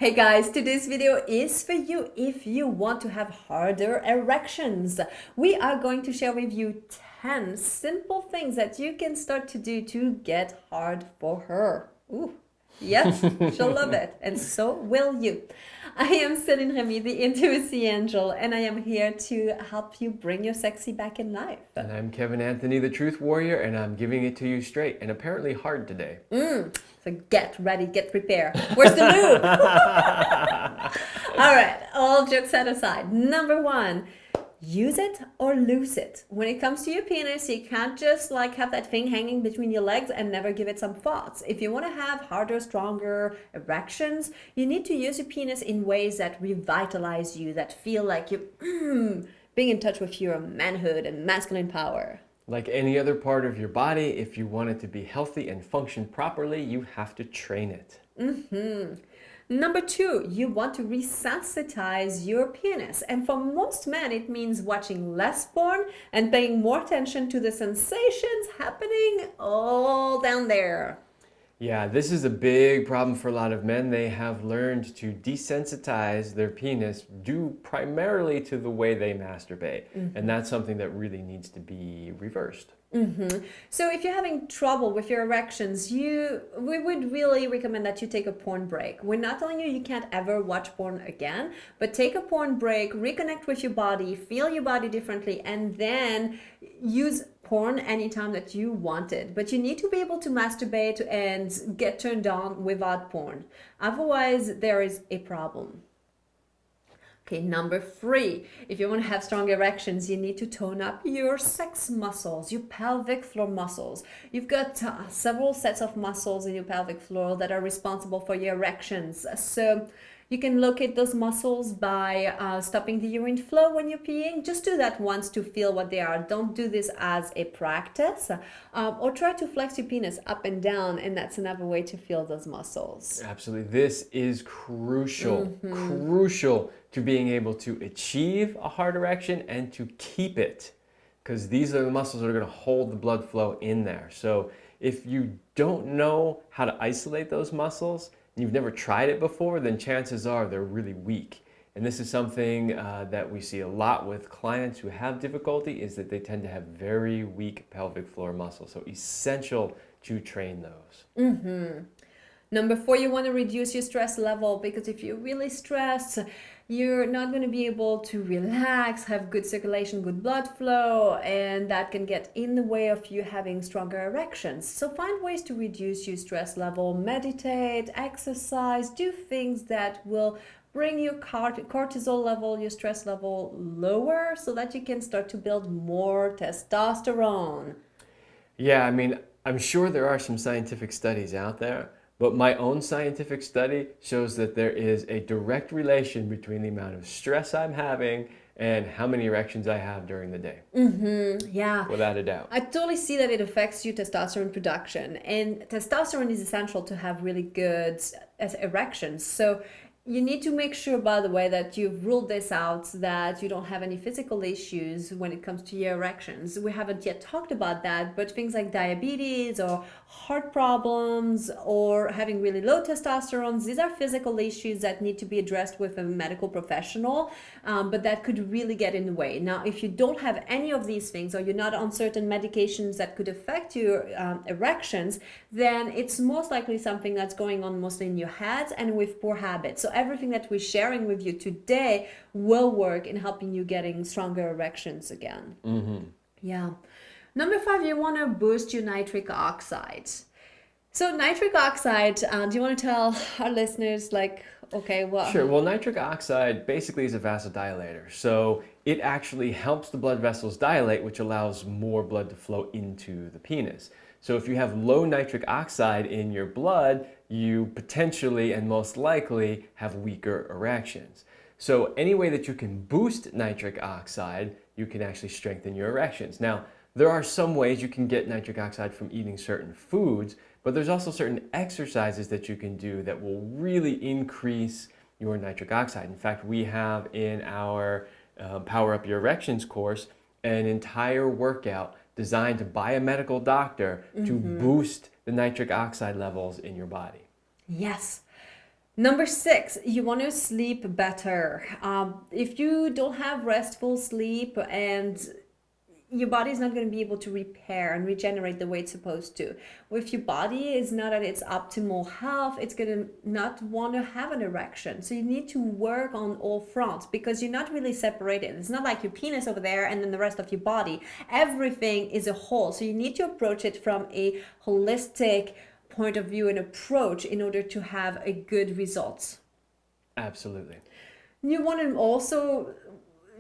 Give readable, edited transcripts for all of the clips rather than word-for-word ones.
Hey guys, today's video is for you if you want to have harder erections. We are going to share with you 10 simple things that you can start to do to get hard for her. Ooh, yes, she'll love it, and so will you. I am Celine Remy, the Intimacy Angel, and I am here to help you bring your sexy back in life. And I'm Kevin Anthony, the Truth Warrior, and I'm giving it to you straight and apparently hard today. So get ready, get prepared. Where's the lube? All right, all jokes set aside. Number one, use it or lose it. When it comes to your penis, you can't just have that thing hanging between your legs and never give it some thoughts. If you want to have harder, stronger erections, you need to use your penis in ways that revitalize you, that feel like you're being in touch with your manhood and masculine power. Like any other part of your body, if you want it to be healthy and function properly, you have to train it. Number two, you want to resensitize your penis. And for most men, it means watching less porn and paying more attention to the sensations happening all down there. Yeah, this is a big problem for a lot of men. They have learned to desensitize their penis due primarily to the way they masturbate. And that's something that really needs to be reversed. So if you're having trouble with your erections, we would really recommend that you take a porn break. We're not telling you can't ever watch porn again, but take a porn break, reconnect with your body, feel your body differently, and then use porn anytime that you want it. But you need to be able to masturbate and get turned on without porn. Otherwise, there is a problem. Okay, number three, if you want to have strong erections, you need to tone up your sex muscles, your pelvic floor muscles. You've got several sets of muscles in your pelvic floor that are responsible for your erections. So you can locate those muscles by stopping the urine flow when you're peeing. Just do that once to feel what they are. Don't do this as a practice. Or try to flex your penis up and down, and that's another way to feel those muscles. Absolutely. This is crucial, crucial to being able to achieve a hard erection and to keep it, because these are the muscles that are going to hold the blood flow in there. So if you don't know how to isolate those muscles, and you've never tried it before, then chances are they're really weak. And this is something that we see a lot with clients who have difficulty, is that they tend to have very weak pelvic floor muscles. So essential to train those. Number four, you want to reduce your stress level, because if you're really stressed, you're not going to be able to relax, have good circulation, good blood flow, and that can get in the way of you having stronger erections. So find ways to reduce your stress level, meditate, exercise, do things that will bring your cortisol level, your stress level lower, so that you can start to build more testosterone. Yeah, I mean, I'm sure there are some scientific studies out there, but my own scientific study shows that there is a direct relation between the amount of stress I'm having and how many erections I have during the day. Yeah. Without a doubt. I totally see that it affects your testosterone production, and testosterone is essential to have really good erections. So you need to make sure, by the way, that you've ruled this out, that you don't have any physical issues when it comes to your erections. We haven't yet talked about that, but things like diabetes or heart problems or having really low testosterone, these are physical issues that need to be addressed with a medical professional, but that could really get in the way. Now, if you don't have any of these things, or you're not on certain medications that could affect your erections, then it's most likely something that's going on mostly in your head and with poor habits. So everything that we're sharing with you today will work in helping you getting stronger erections again. Yeah. Number five, you want to boost your nitric oxide. So nitric oxide, do you want to tell our listeners, okay, well... Sure. Well, nitric oxide basically is a vasodilator. So it actually helps the blood vessels dilate, which allows more blood to flow into the penis. So if you have low nitric oxide in your blood, you potentially and most likely have weaker erections. So any way that you can boost nitric oxide, you can actually strengthen your erections. Now, there are some ways you can get nitric oxide from eating certain foods, but there's also certain exercises that you can do that will really increase your nitric oxide. In fact, we have in our Power Up Your Erections course an entire workout designed to by a medical doctor to boost the nitric oxide levels in your body. Yes. Number 6, you want to sleep better. If you don't have restful sleep, and your body is not going to be able to repair and regenerate the way it's supposed to. If your body is not at its optimal health, it's going to not want to have an erection. So you need to work on all fronts, because you're not really separated. It's not like your penis over there and then the rest of your body. Everything is a whole. So you need to approach it from a holistic point of view and approach in order to have a good results. Absolutely. You want to also,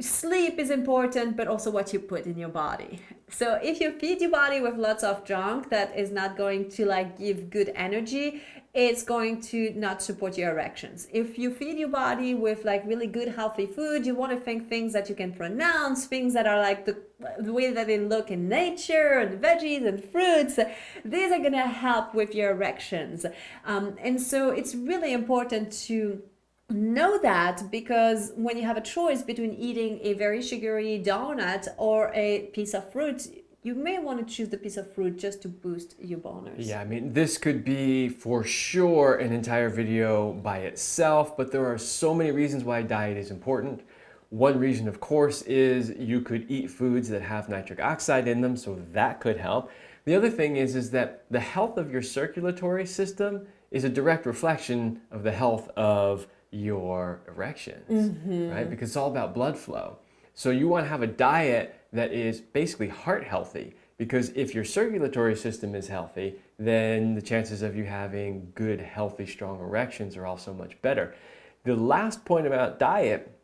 sleep is important, but also what you put in your body. So if you feed your body with lots of junk that is not going to like give good energy, it's going to not support your erections. If you feed your body with like really good healthy food, you want to think things that you can pronounce, things that are like the way that they look in nature, and veggies and fruits. These are going to help with your erections. And so it's really important to know that, because when you have a choice between eating a very sugary donut or a piece of fruit, you may want to choose the piece of fruit just to boost your boners. Yeah, I mean, this could be for sure an entire video by itself, but there are so many reasons why diet is important. One reason, of course, is you could eat foods that have nitric oxide in them, so that could help. The other thing is that the health of your circulatory system is a direct reflection of the health of your erections, right? Because it's all about blood flow. So you want to have a diet that is basically heart healthy, because if your circulatory system is healthy, then the chances of you having good, healthy, strong erections are also much better. The last point about diet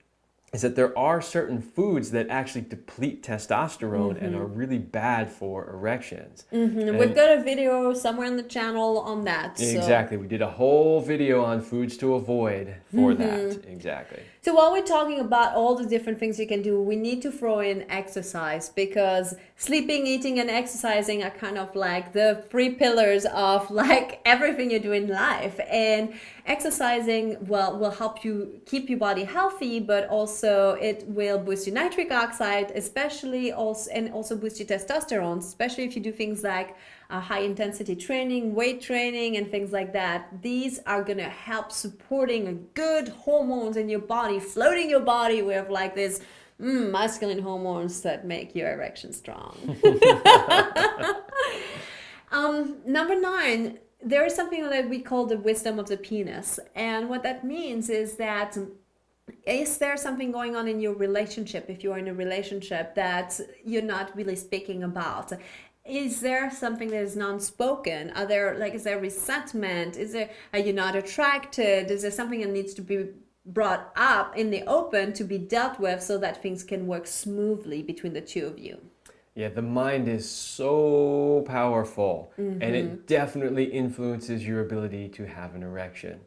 is that there are certain foods that actually deplete testosterone and are really bad for erections. We've got a video somewhere on the channel on that. Exactly. We did a whole video on foods to avoid for that. Exactly. So while we're talking about all the different things you can do, we need to throw in exercise, because sleeping, eating, and exercising are kind of like the 3 pillars of like everything you do in life. And exercising, well, will help you keep your body healthy, but also it will boost your nitric oxide, especially also, and also boost your testosterone, especially if you do things like high intensity training, weight training, and things like that. These are going to help supporting good hormones in your body, floating your body with like this masculine hormones that make your erection strong. Number 9, there is something that we call the wisdom of the penis. And what that means is that, is there something going on in your relationship, if you're in a relationship, that you're not really speaking about? Is there something that is non-spoken? Is there resentment? Are you not attracted? Is there something that needs to be brought up in the open to be dealt with so that things can work smoothly between the two of you? Yeah, the mind is so powerful, and it definitely influences your ability to have an erection.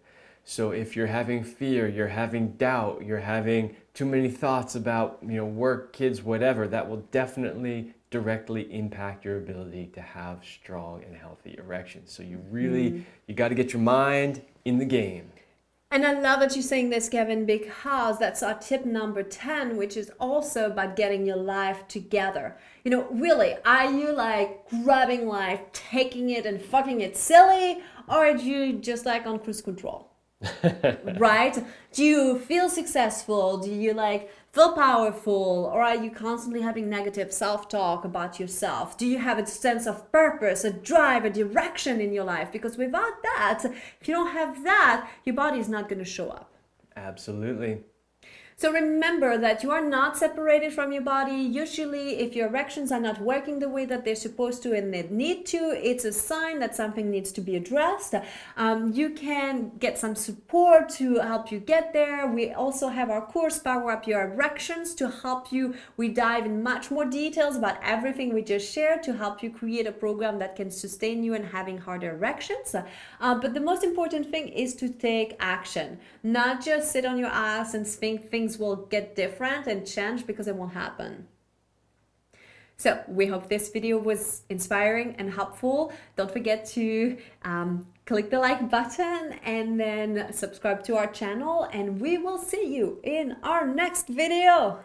So if you're having fear, you're having doubt, you're having too many thoughts about, work, kids, whatever, that will definitely directly impact your ability to have strong and healthy erections. So you really, you got to get your mind in the game. And I love that you're saying this, Kevin, because that's our tip number 10, which is also about getting your life together. Really, are you like grabbing life, taking it and fucking it silly, or are you just like on cruise control? Right? Do you feel successful? Do you like feel powerful, or are you constantly having negative self-talk about yourself? Do you have a sense of purpose, a drive, a direction in your life? Because without that, if you don't have that, your body is not going to show up. Absolutely. So remember that you are not separated from your body. Usually, if your erections are not working the way that they're supposed to and they need to, it's a sign that something needs to be addressed. You can get some support to help you get there. We also have our course, Power Up Your Erections, to help you. We dive in much more details about everything we just shared to help you create a program that can sustain you in having harder erections. But the most important thing is to take action, not just sit on your ass and think things will get different and change, because it won't happen. So we hope this video was inspiring and helpful. Don't forget to click the like button and then subscribe to our channel, and we will see you in our next video.